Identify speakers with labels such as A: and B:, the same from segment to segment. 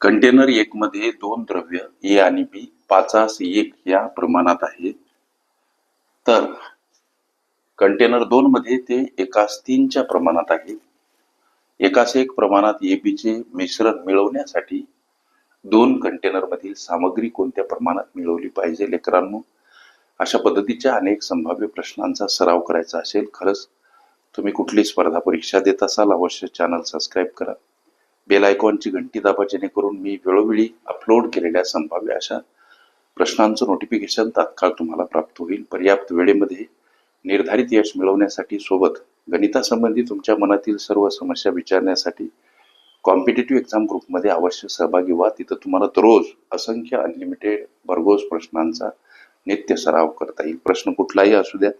A: Container एक मध्ये दोन द्रव्य ए आणि बी 5:1 या प्रमाणात आहे. तर कंटेनर 2 मध्ये ते 1:3 च्या प्रमाणात आहे. 1:1 प्रमाणात एबीचे मिश्रण मिळवण्यासाठी दोन कंटेनर मधील सामग्री कोणत्या प्रमाणात मिळवली पाहिजे लेकरांनो? अशा पद्धतीच्या अनेक संभाव्य प्रश्नांचा सराव करायचा असेल, खरंच तुम्ही कुठली स्पर्धा परीक्षा देत असाल, अवश्य चॅनल सबस्क्राईब करा, बेल आयकॉनची घंटी दाबा, जेणेकरून मी वेळोवेळी अपलोड केलेल्या संभाव्य अशा प्रश्नांचं नोटिफिकेशन तात्काळ तुम्हाला प्राप्त होईल. पर्याप्त वेळेमध्ये निर्धारित यश मिळवण्यासाठी सोबत गणितासंबंधी तुमच्या मनातील सर्व समस्या विचारण्यासाठी कॉम्पिटेटिव्ह एक्झाम ग्रुपमध्ये अवश्य सहभागी व्हा. तिथं तुम्हाला दररोज असंख्य अनलिमिटेड भरघोस प्रश्नांचा नित्य सराव करता येईल. प्रश्न कुठलाही असू द्या,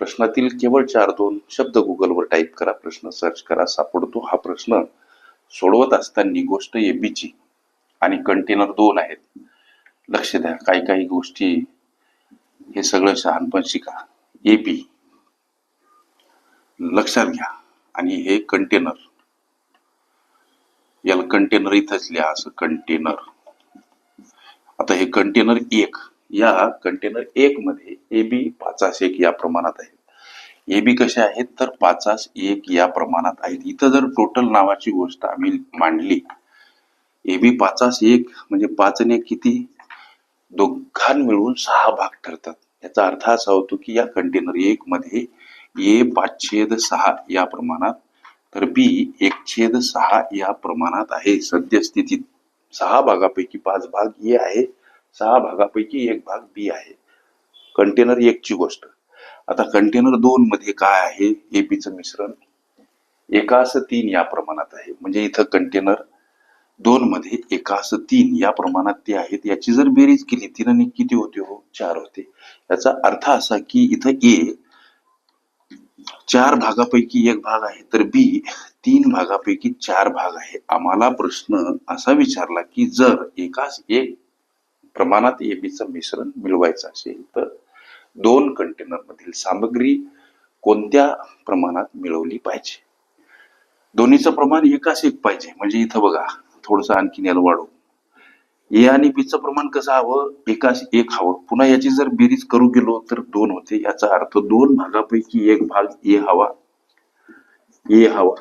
A: प्रश्नातील केवळ 4-2 शब्द गुगलवर टाईप करा, प्रश्न सर्च करा, सापडतो. हा प्रश्न सोडवत असताना गोष्ट एबीची आणि कंटेनर 2 आहेत. लक्ष द्या, काही काही गोष्टी हे सगळं शहाणपण शिका. एबी लक्षात घ्या आणि हे कंटेनर, याला कंटेनर इथंच लिहा असं कंटेनर. आता हे कंटेनर 1, या कंटेनर 1 मध्ये एबी 5:1 या प्रमाणात आहे. एबी कशा आहेत तर 5:1 या प्रमाणात आहेत. इथं जर टोटल नावाची गोष्ट आम्ही मांडली, एबी 5:1 म्हणजे 5 ने किती, दोघां मिळून 6 भाग ठरतात. याचा अर्थ असा होतो की या कंटेनर 1 मध्ये ए 5/6 या प्रमाणात, तर बी 1/6 या प्रमाणात आहे. सद्यस्थितीत 6 भागापैकी 5 भाग ए आहे, 6 भागापैकी 1 भाग बी आहे. कंटेनर 1 ची गोष्ट. आता कंटेनर 2 मध्ये काय आहे, एबीचं मिश्रण 1:3 या प्रमाणात आहे. म्हणजे इथं कंटेनर 2 मध्ये 1:3 या प्रमाणात ते आहेत. याची जर बेरीज केली 3 आणि किती होते हो, 4 होते. याचा अर्थ असा की इथं ए 4 भागापैकी 1 भाग आहे, तर बी 3 भागापैकी 4 भाग आहे. आम्हाला प्रश्न असा विचारला की जर 1:1 प्रमाणात एबीचं मिश्रण मिळवायचं असेल तर दोन कंटेनर मधील सामग्री कोणत्या प्रमाणात मिळवली पाहिजे. दोन्हीचं प्रमाण 1:1 पाहिजे. म्हणजे इथं बघा, थोडस आणखीन याला वाढवू, ए आणि बीचं प्रमाण कसं हवं, 1:1 हवं. पुन्हा याची जर बेरीज करू गेलो तर 2 होते. याचा अर्थ 2 भागापैकी 1 भाग ए हवा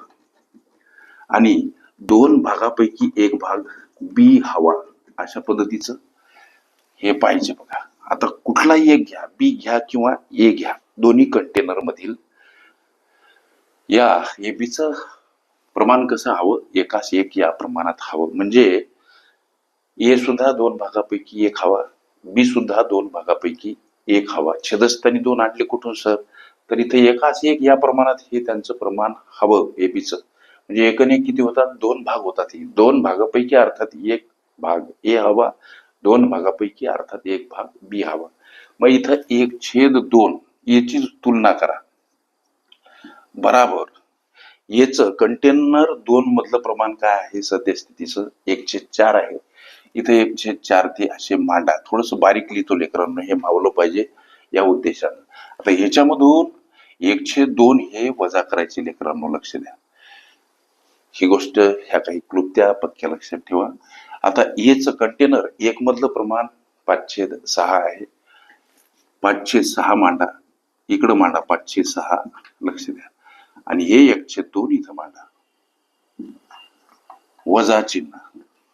A: आणि 2 भागापैकी 1 भाग बी हवा. अशा पद्धतीचं हे पाहिजे. बघा, आता कुठलाही एक घ्या, बी घ्या किंवा ए घ्या, दोन्ही कंटेनर मधील या एबीचं प्रमाण कसं हवं, 1:1 या प्रमाणात हवं. म्हणजे ए सुद्धा 2 भागापैकी 1 हवा, बी सुद्धा 2 भागापैकी 1 हवा. छेदस्थानी 2 आणले कुठून सर, तर इथे 1:1 या प्रमाणात हे त्यांचं प्रमाण हवं एबीचं. म्हणजे 1 आणि 1 किती होतात, 2 भाग होतात. 2 भागापैकी अर्थात 1 भाग ए हवा, 2 भागापैकी अर्थात 1 भाग बी हवा. मग इथं 1/2 याची तुलना करा, बराबर याचं कंटेनर 2 मधलं प्रमाण काय आहे सद्यस्थितीचं, 1/4 आहे. इथे 1/4 ते असे मांडा. थोडस बारीक लिहितो लेकरांना, हे मावलं पाहिजे या उद्देशानं. आता ह्याच्यामधून 1/2 हे वजा करायचे लेकरांना, लक्ष द्या. ही गोष्ट, ह्या काही क्लुप्त्या पक्क्या लक्षात ठेवा. आता एचं कंटेनर 1 मधलं प्रमाण 5/6 आहे. 5/6 मांडा, इकडं मांडा 5/6, लक्ष द्या. आणि हे 1/2 इथं मांडा, वजा चिन्ह,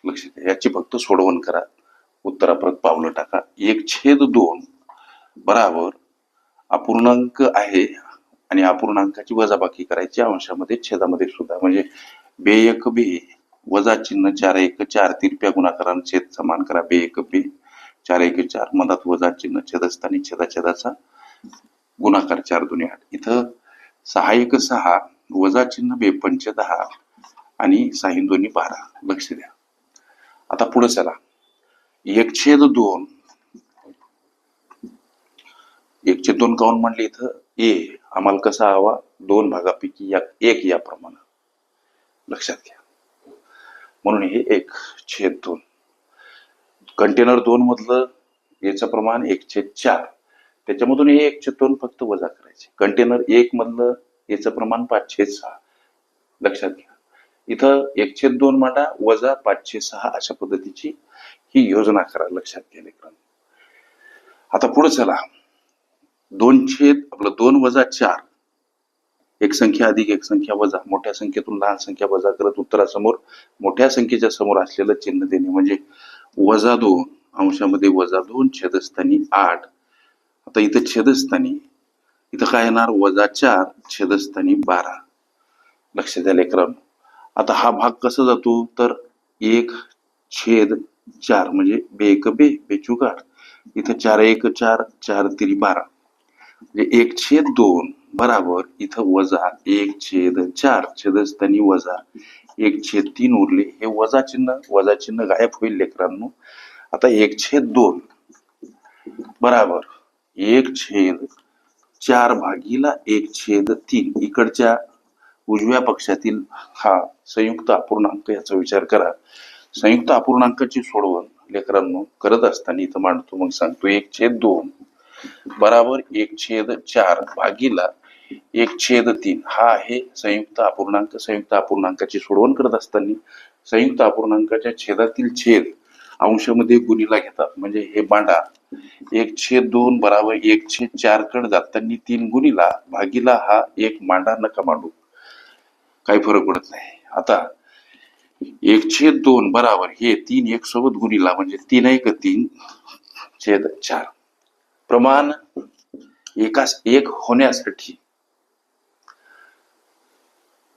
A: लक्ष द्या. याची फक्त सोडवण करा, उत्तराप्रत पावलं टाका. 1/2 बराबर अपूर्णांक आहे आणि अपूर्णांकाची वजाबाकी करायची अंशामध्ये छेदामध्ये सुद्धा. म्हणजे 2 वजा चिन्ह 4 4 तिरप्या गुणाकारानं छेद समान करा. 2 4 4 मधात वजा चिन्ह, छेदस्थानी छेदाचा गुणाकार 4 8. इथं 6 6 वजा चिन्ह 2 10 आणि 6 12. लक्ष द्या. आता पुढे चला, 1/2 1/2 काऊन म्हणले, इथं ए आम्हाला कसा हवा, 2 भागापैकी 1 या प्रमाणात, लक्षात घ्या. म्हणून हे 1/2. कंटेनर 2 मधलं याचं प्रमाण 1/4, त्याच्यामधून हे 1/2 फक्त वजा करायचे. कंटेनर 1 मधलं याचं प्रमाण 5/6, लक्षात घ्या. इथं 1/2 मांडा वजा 5/6 अशा पद्धतीची ही योजना करा, लक्षात घ्या लेकरांनो. आता पुढे चला. 2 वजा 4, एक संख्या अधिक एक संख्या वजा, मोठ्या संख्येतून लहान संख्या वजा करत उत्तरासमोर मोठ्या संख्येच्या समोर असलेलं चिन्ह देणे, म्हणजे -2 अंशामध्ये -2 छेदस्थानी 8. आता इथं छेदस्थानी इथं काय येणार, -4 छेदस्थानी 12. लक्ष द्या लेकरांनो. आता हा भाग कसा जातो, तर 1/4 म्हणजे बेक बे बेचुकाट. इथं 4 × 4 4 × 3 12 म्हणजे 1/2 बराबर इथं वजा 1/4 छेदस्थानी वजा 1/3 उरले. हे वजा चिन्ह गायब होईल लेकरांनो. आता 1/2 बराबर 1/4 भागीला 1/3. इकडच्या उजव्या पक्षातील हा संयुक्त अपूर्णांक, याचा विचार करा. संयुक्त अपूर्णांकाची सोडवण लेकरांनो करत असताना इथं मांडतो, मग सांगतो. 1/2 बराबर 1/4 भागीला 1/3 हा आहे संयुक्त अपूर्णांक. संयुक्त अपूर्णांकाची सोडवण करत असताना संयुक्त अपूर्णांकाच्या छेदातील छेद अंशामध्ये गुणीला घेतात, म्हणजे हे मांडा. 1/2 बराबर 1/4 कडे जाताना 3 गुणीला भागीला हा एक मांडा, नका मांडू, काही फरक पडत नाही. आता 1/2 बराबर हे 3 एक सोबत गुणीला, म्हणजे 3×1 = 3/4. प्रमाण एकास एक होण्यासाठी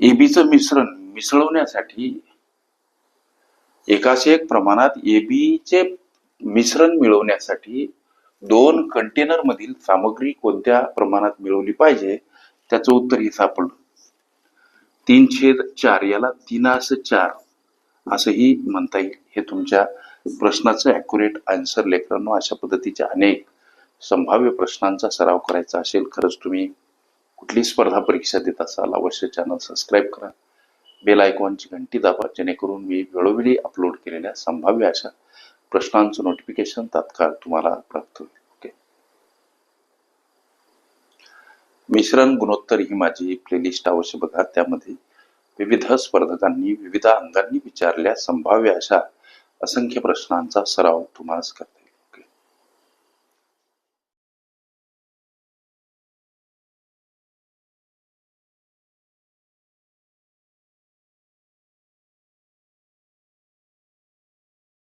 A: एबीचं मिश्रण मिसळवण्यासाठी एकास एक प्रमाणात एबीचे मिश्रण मिळवण्यासाठी 2 कंटेनर मधील सामग्री कोणत्या प्रमाणात मिळवली पाहिजे, त्याचं उत्तर हे सापडलं. 3/4 याला 3/4 असंही म्हणता येईल. हे तुमच्या प्रश्नाचं ॲक्युरेट आन्सर लेकरांनो. अशा पद्धतीच्या अनेक संभाव्य प्रश्नांचा सराव करायचा असेल, खरंच तुम्ही कुठली स्पर्धा परीक्षा देत असाल, अवश्य चॅनल सबस्क्राईब करा, बेल आयकॉनची घंटी दाबा, जेणेकरून मी वेळोवेळी अपलोड केलेल्या संभाव्य अशा प्रश्नांचं नोटिफिकेशन तात्काळ तुम्हाला प्राप्त होईल. ओके. मिश्रण गुणोत्तर ही माझी प्लेलिस्ट अवश्य बघा. त्यामध्ये विविध स्पर्धकांनी विविध अंगांनी विचारलेल्या संभाव्य अशा असंख्य प्रश्नांचा सराव तुम्हाला करता